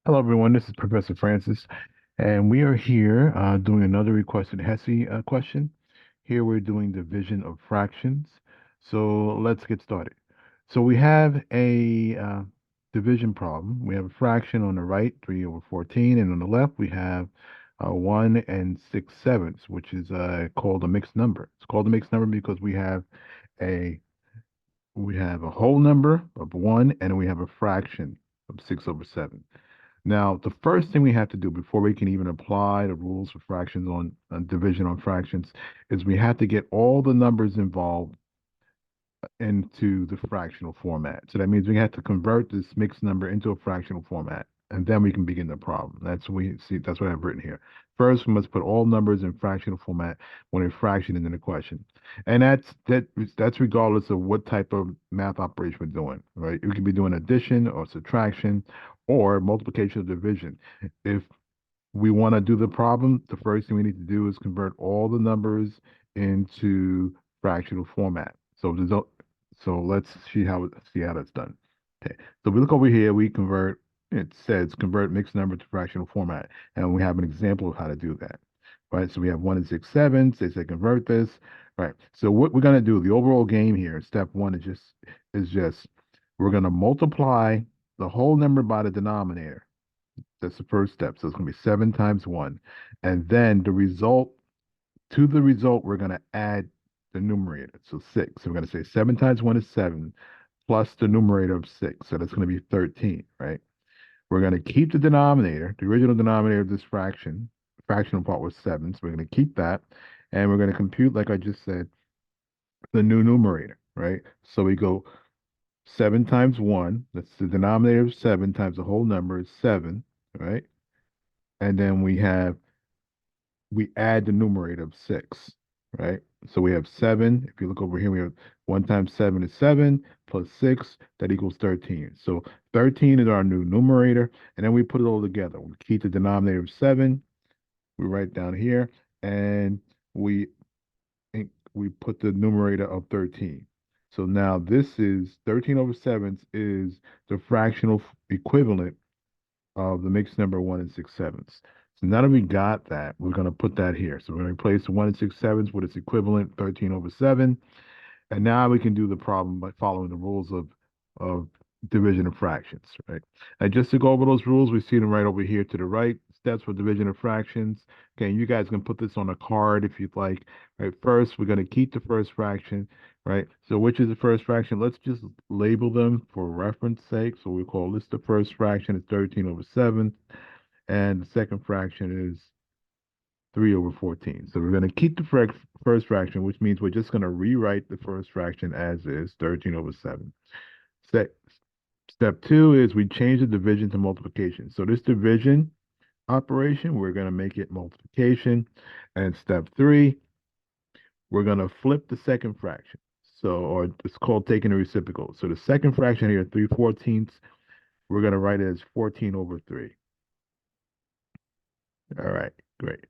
Hello, everyone. This is Professor Francis, and we are here doing another requested HESI question. Here we're doing division of fractions. So let's get started. So we have a division problem. We have a fraction on the right, 3 over 14, and on the left we have 1 and 6/7, which is called a mixed number. It's called a mixed number because a we have a whole number of 1 and we have a fraction of 6 over 7. Now, the first thing we have to do before we can even apply the rules for fractions on division on fractions is we have to get all the numbers involved into the fractional format. So that means we have to convert this mixed number into a fractional format, and then we can begin the problem. That's what we see. That's what I've written here. First, we must put all numbers in fractional format when a fraction is in the question, and that's regardless of what type of math operation we're doing. Right? We could be doing addition or subtraction or multiplication or division. If we want to do the problem, the first thing we need to do is convert all the numbers into fractional format. So let's see how that's done. Okay, so we look over here, we convert. It says convert mixed number to fractional format, and we have an example of how to do that. Right, so we have 1 and 6/7. They say convert this. Right. So what we're gonna do, the overall game here, step one is just we're gonna multiply the whole number by the denominator. That's the first step. So it's going to be 7 times 1. And then to the result, we're going to add the numerator. So 6. So we're going to say 7 times 1 is 7 plus the numerator of 6. So that's going to be 13, right? We're going to keep the denominator, the original denominator of this fraction. The fractional part was 7. So we're going to keep that. And we're going to compute, like I just said, the new numerator, right? So we go 7 times 1. That's the denominator of 7 times the whole number is 7, right? And then we add the numerator of 6, right? So we have 7. If you look over here, we have 1 times 7 is 7 plus 6, that equals 13. So 13 is our new numerator, and then we put it all together. We keep the denominator of 7, we write down here, and we we put the numerator of 13. So now this is 13 over 7 is the fractional equivalent of the mixed number 1 and 6/7. So now that we got that, we're going to put that here. So we're going to replace the 1 and 6/7 with its equivalent, 13 over 7. And now we can do the problem by following the rules of division of fractions, right? And just to go over those rules, we see them right over here to the right. Steps for division of fractions. Okay, you guys can put this on a card if you'd like. Right, first we're going to keep the first fraction, right? So which is the first fraction? Let's just label them for reference sake. So we call this the first fraction is 13 over 7, and the second fraction is 3 over 14. So we're going to keep the first fraction, which means we're just going to rewrite the first fraction as is, 13 over 7. Step, step two is we change the division to multiplication. So this division operation, we're going to make it multiplication. And step three, we're going to flip the second fraction. So, or it's called taking a reciprocal. So the second fraction here, 3/14, we're going to write it as 14 over 3. All right, great.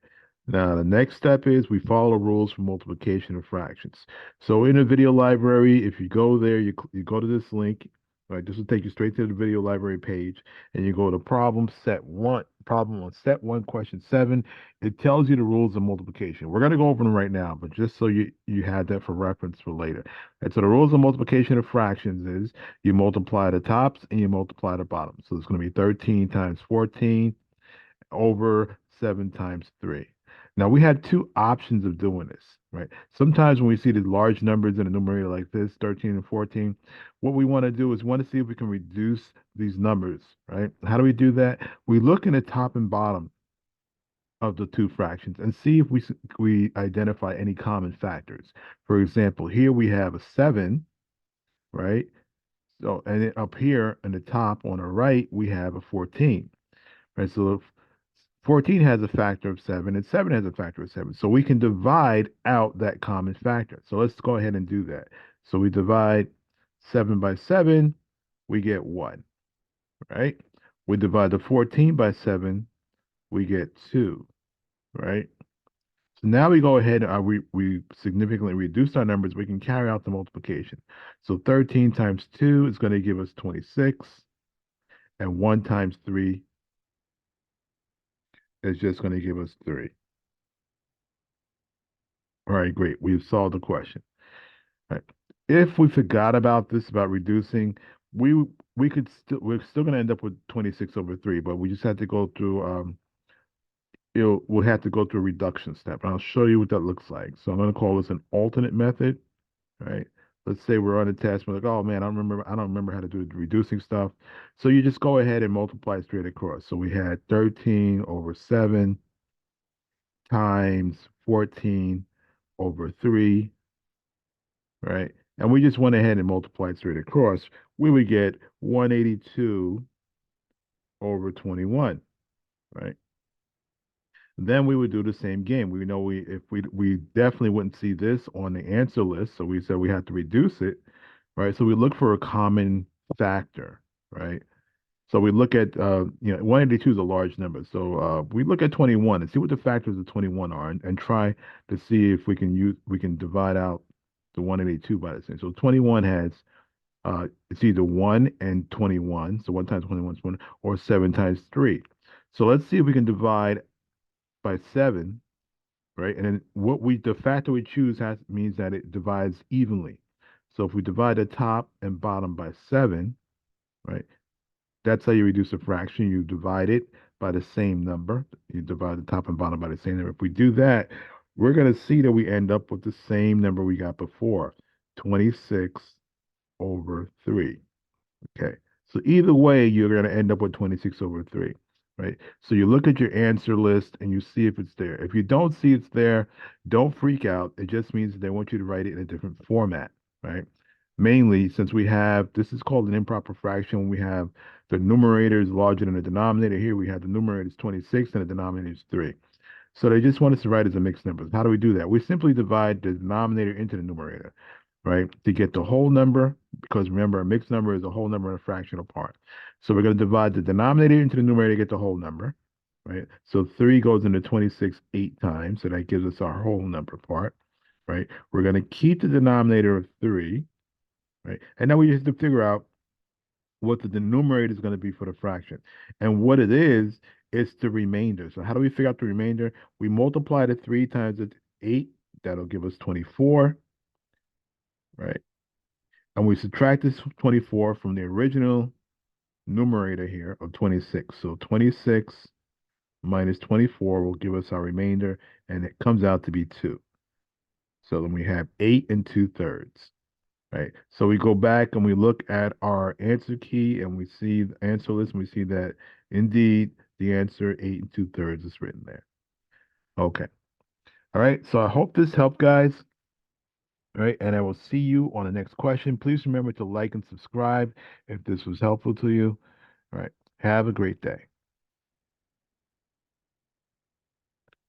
Now, the next step is we follow the rules for multiplication of fractions. So in the video library, if you go there, you go to this link, right? This will take you straight to the video library page, and you go to problem on set one, question 7. It tells you the rules of multiplication. We're going to go over them right now, but just so you have that for reference for later. And so the rules of multiplication of fractions is you multiply the tops and you multiply the bottoms. So it's going to be 13 times 14 over 7 times 3. Now, we had two options of doing this, right? Sometimes when we see the large numbers in a numerator like this, 13 and 14, what we want to do is we want to see if we can reduce these numbers, right? How do we do that? We look in the top and bottom of the two fractions and see if we identify any common factors. For example, here we have a 7, right? So, and then up here in the top on the right, we have a 14. Right, so 14 has a factor of 7, and 7 has a factor of 7. So we can divide out that common factor. So let's go ahead and do that. So we divide 7 by 7, we get 1, right? We divide the 14 by 7, we get 2, right? So now we go ahead and we significantly reduce our numbers. We can carry out the multiplication. So 13 times 2 is going to give us 26, and 1 times 3 is just going to give us 3. All right, great. We've solved the question. All right. If we forgot about this, about reducing, we we're still going to end up with 26 over 3, but we just had to go through we'll have to go through a reduction step. And I'll show you what that looks like. So I'm going to call this an alternate method, right? Let's say we're on a test, we're like, oh man, I don't remember how to do the reducing stuff. So you just go ahead and multiply straight across. So we had 13 over 7 times 14 over 3, right? And we just went ahead and multiplied straight across. We would get 182 over 21, right? Then we would do the same game. We know we definitely wouldn't see this on the answer list, so we said we had to reduce it, right? So we look for a common factor, right? So we look at 182 is a large number. So we look at 21 and see what the factors of 21 are, and try to see if we can divide out the 182 by the same. So 21 has it's either 1 and 21, so 1 times 21 is 1, or 7 times 3. So let's see if we can divide by 7, right? And then the factor we choose means that it divides evenly. So if we divide the top and bottom by 7, right? That's how you reduce a fraction. You divide it by the same number. You divide the top and bottom by the same number. If we do that, we're going to see that we end up with the same number we got before, 26 over 3. Okay. So either way, you're going to end up with 26 over 3, right? So you look at your answer list and you see if it's there. If you don't see it's there, don't freak out. It just means they want you to write it in a different format, right? Mainly since this is called an improper fraction when we have the numerator is larger than the denominator. Here we have the numerator is 26 and the denominator is 3. So they just want us to write as a mixed numbers. How do we do that? We simply divide the denominator into the numerator, right? To get the whole number, because remember, a mixed number is a whole number and a fraction apart. So we're going to divide the denominator into the numerator to get the whole number, right? So 3 goes into 26 8 times, so that gives us our whole number part, right? We're going to keep the denominator of 3, right? And now we just have to figure out what the denominator is going to be for the fraction. And what it is, it's the remainder. So how do we figure out the remainder? We multiply the 3 times the 8. That'll give us 24, right? And we subtract this 24 from the original numerator here of 26. So 26 minus 24 will give us our remainder, and it comes out to be 2. So then we have 8 and 2/3. Right. So we go back and we look at our answer key and we see the answer list and we see that indeed the answer 8 and 2/3 is written there. Okay. All right. So I hope this helped, guys. All right. And I will see you on the next question. Please remember to like and subscribe if this was helpful to you. All right. Have a great day.